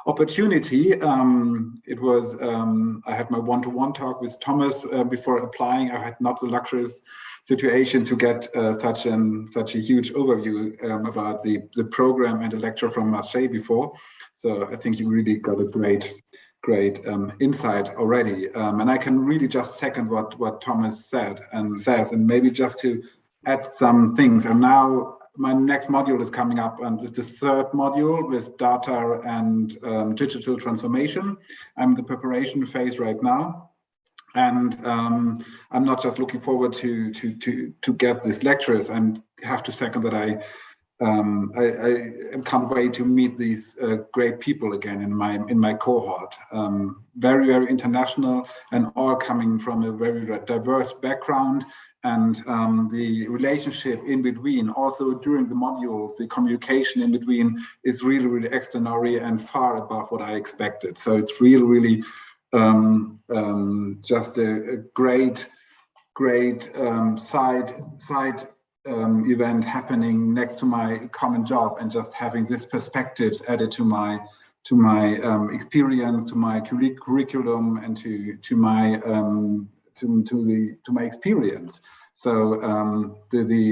opportunity. It was, I had my one-to-one talk with Thomas before applying. I had not the luxurious situation to get such a huge overview about the program and a lecture from Maciej before. So I think you really got a great insight already. And I can really just second what Thomas says, and maybe just to add some things. And now my next module is coming up, and it's the third module with data and digital transformation. I'm in the preparation phase right now. And I'm not just looking forward to get these lectures, and have to second that I can't wait to meet these great people again in my cohort. Very, very international, and all coming from a very diverse background. and the relationship in between, also during the modules, the communication in between is really, really extraordinary and far above what I expected. So it's really, really just a great side event happening next to my common job, and just having these perspectives added to my experience, to my curriculum, and to my experience. So the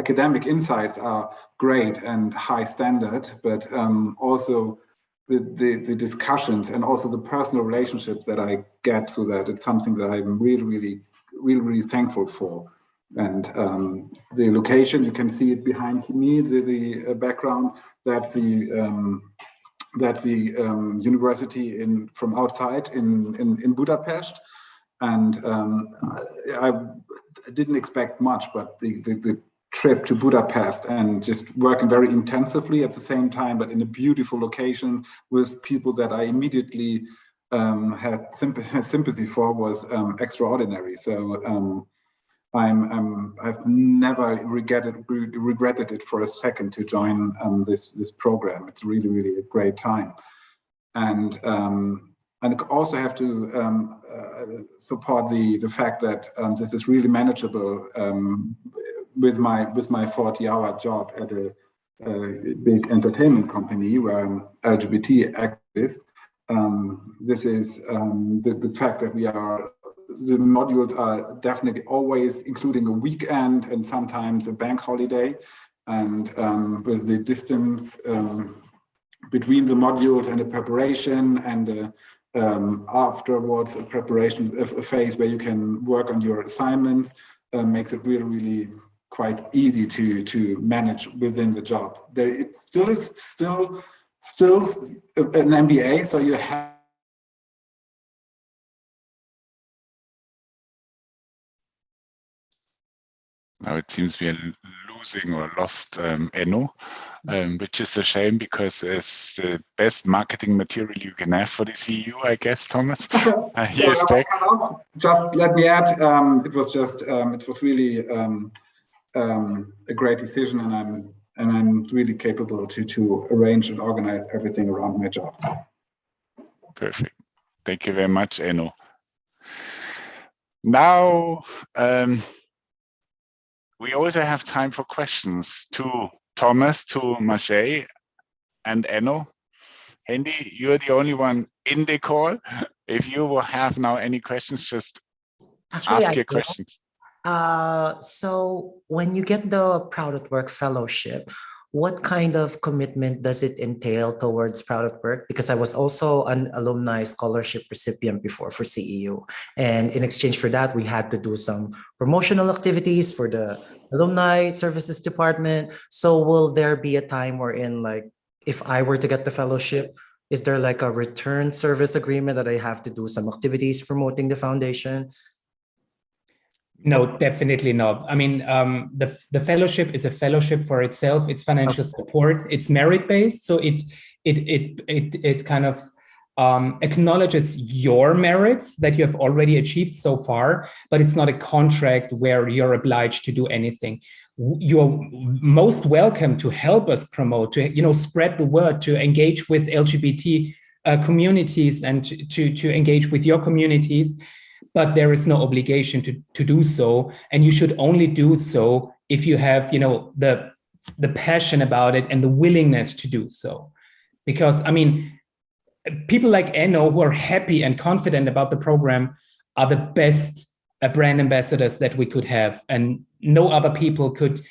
academic insights are great and high standard, but also the discussions and also the personal relationships that I get through that, it's something that I'm really thankful for. And the location, you can see it behind me, the background, that the university from outside in Budapest. And I didn't expect much, but the trip to Budapest and just working very intensively at the same time, but in a beautiful location with people that I immediately had sympathy for, was extraordinary. So I've never regretted it for a second to join this program. It's really a great time, and I also have to support the fact that this is really manageable with my 40-hour job at a big entertainment company where I'm LGBT activist. This is the fact that the modules are definitely always including a weekend and sometimes a bank holiday, and with the distance between the modules and the preparation and afterwards a preparation phase where you can work on your assignments, makes it really quite easy to manage within the job. It still is still an MBA, so you have. Now it seems we are losing or lost Enno, which is a shame, because it's the best marketing material you can have for the CEU, I guess, Thomas. He is back. Just let me add, it was really a great decision, and I'm really capable to arrange and organize everything around my job. Perfect. Thank you very much, Enno. Now, we also have time for questions to Thomas, to Maciej, and Enno. Hendy, you're the only one in the call. If you will have now any questions, just ask your questions. So when you get the Proud at Work fellowship, what kind of commitment does it entail towards Proud at Work? Because I was also an alumni scholarship recipient before for CEU. And in exchange for that, we had to do some promotional activities for the alumni services department. So will there be a time wherein, like, if I were to get the fellowship, is there like a return service agreement that I have to do some activities promoting the foundation? No, definitely not. I mean, the fellowship is a fellowship for itself. It's financial support. It's merit-based, so it kind of acknowledges your merits that you have already achieved so far, but it's not a contract where you're obliged to do anything. You're most welcome to help us promote, to spread the word, to engage with LGBT communities, and to engage with your communities. But there is no obligation to do so, and you should only do so if you have, the passion about it and the willingness to do so. Because, I mean, people like Enno, who are happy and confident about the program, are the best brand ambassadors that we could have, and no other people could,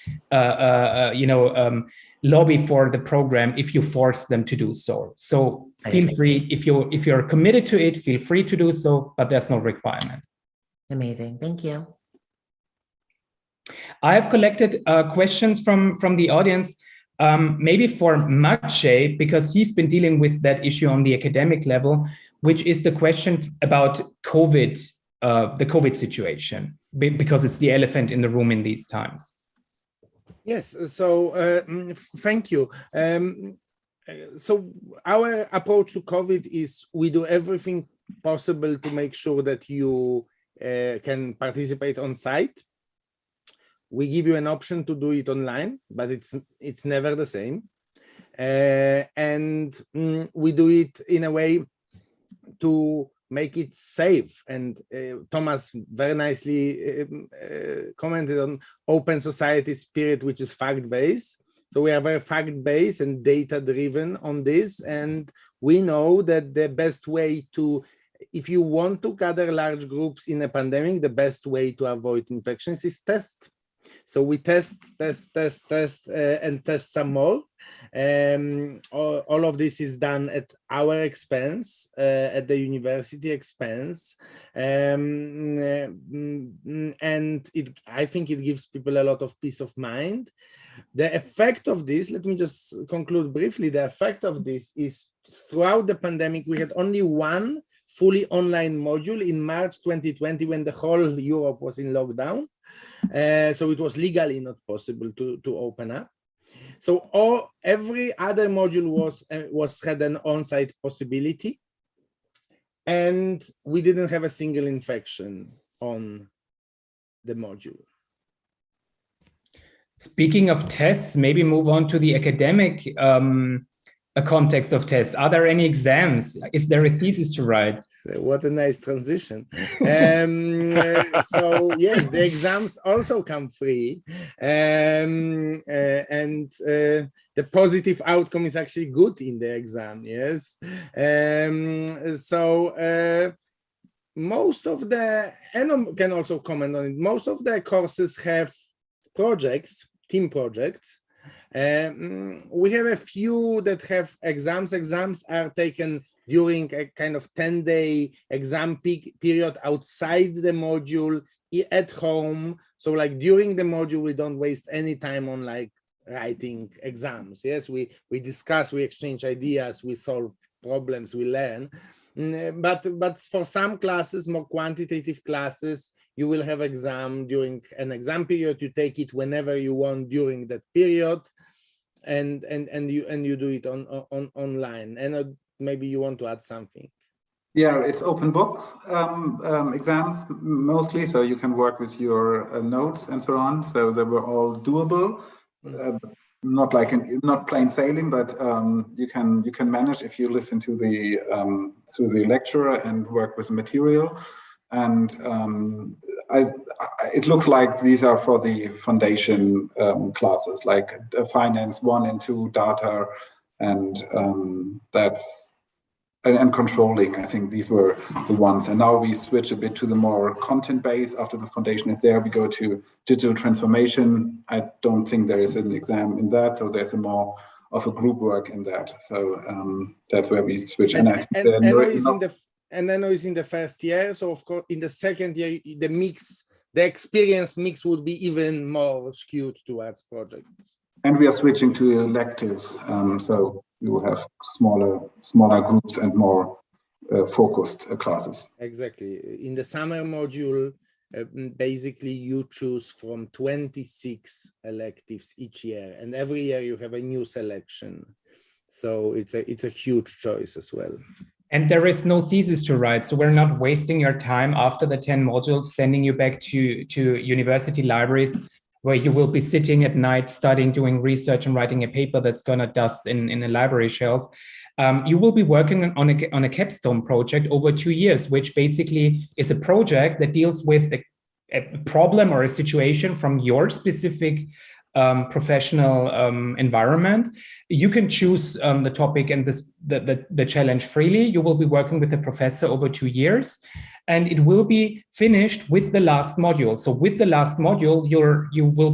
lobby for the program if you force them to do so. So feel free, if you're committed to it, feel free to do so, but there's no requirement. Amazing, thank you. I have collected questions from the audience, maybe for Maciej, because he's been dealing with that issue on the academic level, which is the question about COVID, the COVID situation, because it's the elephant in the room in these times. Yes, so thank you. So our approach to COVID is we do everything possible to make sure that you can participate on site. We give you an option to do it online, but it's never the same. And we do it in a way to make it safe. And Thomas very nicely commented on open society spirit, which is fact-based. So we are very fact-based and data-driven on this. And we know that the best way to, if you want to gather large groups in a pandemic, the best way to avoid infections is test. So we test, and test some more. All of this is done at our expense, at the university expense. And I think it gives people a lot of peace of mind. The effect of this, let me just conclude briefly, the effect of this is throughout the pandemic, we had only one fully online module in March 2020 when the whole Europe was in lockdown. So it was legally not possible to open up. So every other module had an on-site possibility, and we didn't have a single infection on the module. Speaking of tests, maybe move on to the academic context of tests. Are there any exams? Is there a thesis to write? What a nice transition. So yes, the exams also come free, and the positive outcome is actually good in the exam. Yes, so most of the, and can also comment on it, most of the courses have projects, team projects. We have a few that have exams. Exams are taken during a kind of 10-day exam period outside the module at home. So like during the module, we don't waste any time on like writing exams. Yes, we discuss, we exchange ideas, we solve problems, we learn. But for some classes, more quantitative classes, you will have exam during an exam period. You take it whenever you want during that period, and you do it on online. And maybe you want to add something. Yeah, it's open books exams mostly, so you can work with your notes and so on. So they were all doable. Not like not plain sailing, but you can manage if you listen to the lecturer and work with the material. And it looks like these are for the foundation classes, like finance 1 and 2, data, and and controlling. I think these were the ones. And now we switch a bit to the more content base. After the foundation is there, we go to digital transformation. I don't think there is an exam in that, so there's a more of a group work in that. So that's where we switch. And I know it's in the first year. So of course, in the second year, the experience mix would be even more skewed towards projects. And we are switching to electives, so we will have smaller groups and more focused classes. Exactly. In the summer module, basically you choose from 26 electives each year, and every year you have a new selection. So it's a huge choice as well. And there is no thesis to write, so we're not wasting your time after the 10 modules, sending you back to university libraries where you will be sitting at night studying, doing research and writing a paper that's gonna dust in a library shelf. You will be working on a capstone project over 2 years, which basically is a project that deals with a problem or a situation from your specific professional environment. You can choose the topic and the challenge freely. You will be working with a professor over 2 years, and it will be finished with the last module. So with the last module, you will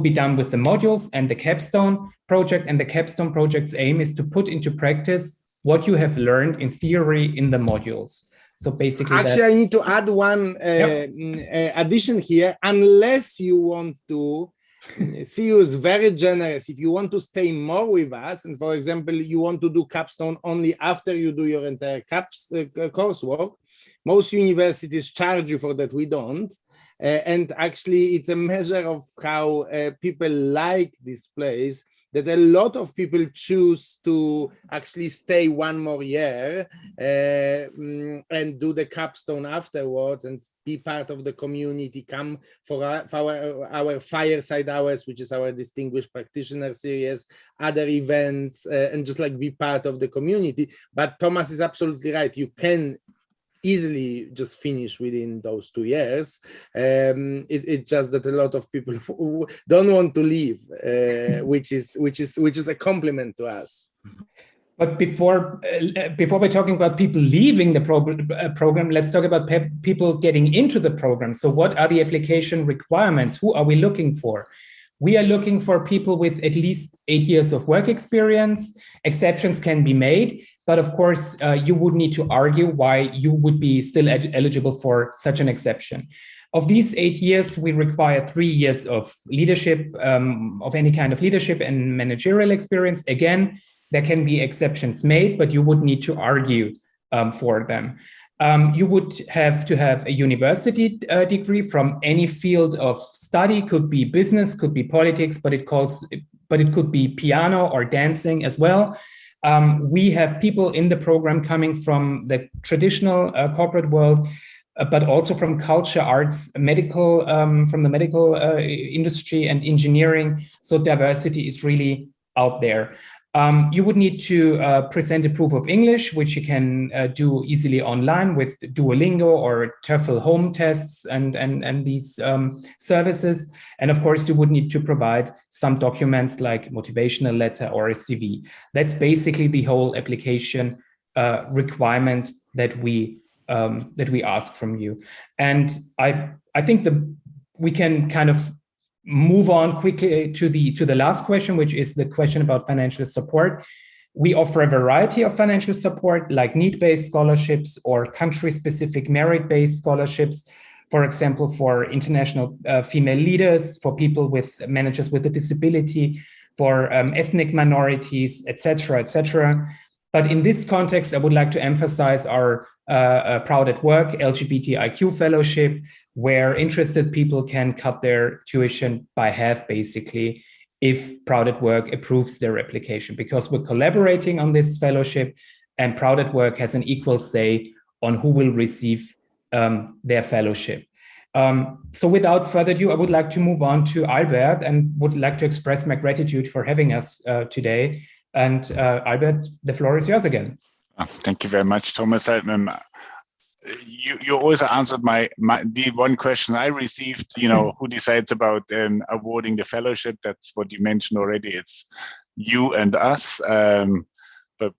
be done with the modules and the capstone project. And the capstone project's aim is to put into practice what you have learned in theory in the modules. So basically, actually, I need to add one addition here. Unless you want to, CEU is very generous. If you want to stay more with us, and for example, you want to do capstone only after you do your entire coursework, most universities charge you for that. We don't. And actually, it's a measure of how people like this place. that a lot of people choose to actually stay one more year and do the capstone afterwards and be part of the community, come for our fireside hours, which is our distinguished practitioner series, other events, and just like be part of the community. But Thomas is absolutely right. You can easily just finish within those 2 years. It's just that a lot of people don't want to leave, which is a compliment to us. But before we're talking about people leaving the program, let's talk about people getting into the program. So what are the application requirements? Who are we looking for? We are looking for people with at least 8 years of work experience. Exceptions can be made, but of course, you would need to argue why you would be still eligible for such an exception. Of these 8 years, we require 3 years of leadership, of any kind of leadership and managerial experience. Again, there can be exceptions made, but you would need to argue for them. You would have to have a university degree from any field of study, could be business, could be politics, but it could be piano or dancing as well. We have people in the program coming from the traditional corporate world, but also from culture, arts, medical, from the medical industry and engineering. So diversity is really out there. You would need to present a proof of English, which you can do easily online with Duolingo or TOEFL home tests and these services. And of course, you would need to provide some documents like motivational letter or a CV. That's basically the whole application requirement that we ask from you. And I think we can kind of move on quickly to the last question, which is the question about financial support. We offer a variety of financial support, like need-based scholarships or country-specific merit-based scholarships, for example, for international female leaders, for people with managers with a disability, for ethnic minorities, etc., etc. But in this context, I would like to emphasize our Proud at Work LGBT IQ Fellowship, where interested people can cut their tuition by half, basically, if Proud at Work approves their application, because we're collaborating on this fellowship, and Proud at Work has an equal say on who will receive their fellowship. So without further ado, I would like to move on to Albert and would like to express my gratitude for having us today. And Albert, the floor is yours again. Thank you very much, Thomas. You also answered the one question I received, who decides about awarding the fellowship. That's what you mentioned already. It's you and us. But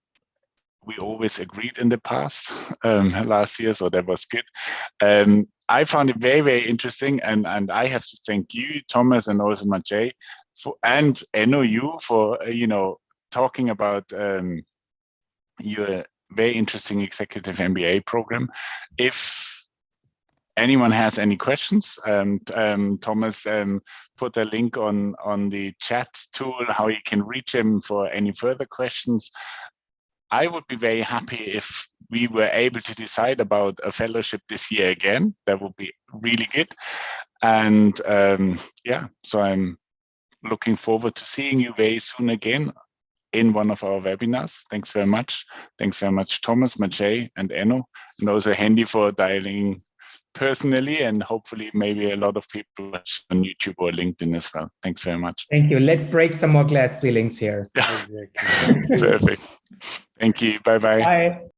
we always agreed in the past, last year, so that was good. I found it very, very interesting. And I have to thank you, Thomas, and also Maciej, and you for, talking about your very interesting executive MBA program. If anyone has any questions, Thomas put a link on the chat tool, how you can reach him for any further questions. I would be very happy if we were able to decide about a fellowship this year again. That would be really good. And so I'm looking forward to seeing you very soon again in one of our webinars. Thanks very much. Thanks very much, Thomas, Maciej, and Enno, and also Hendy for dialing personally, and hopefully maybe a lot of people on YouTube or LinkedIn as well. Thanks very much. Thank you. Let's break some more glass ceilings here. Yeah. Perfect. Thank you. Bye-bye. Bye.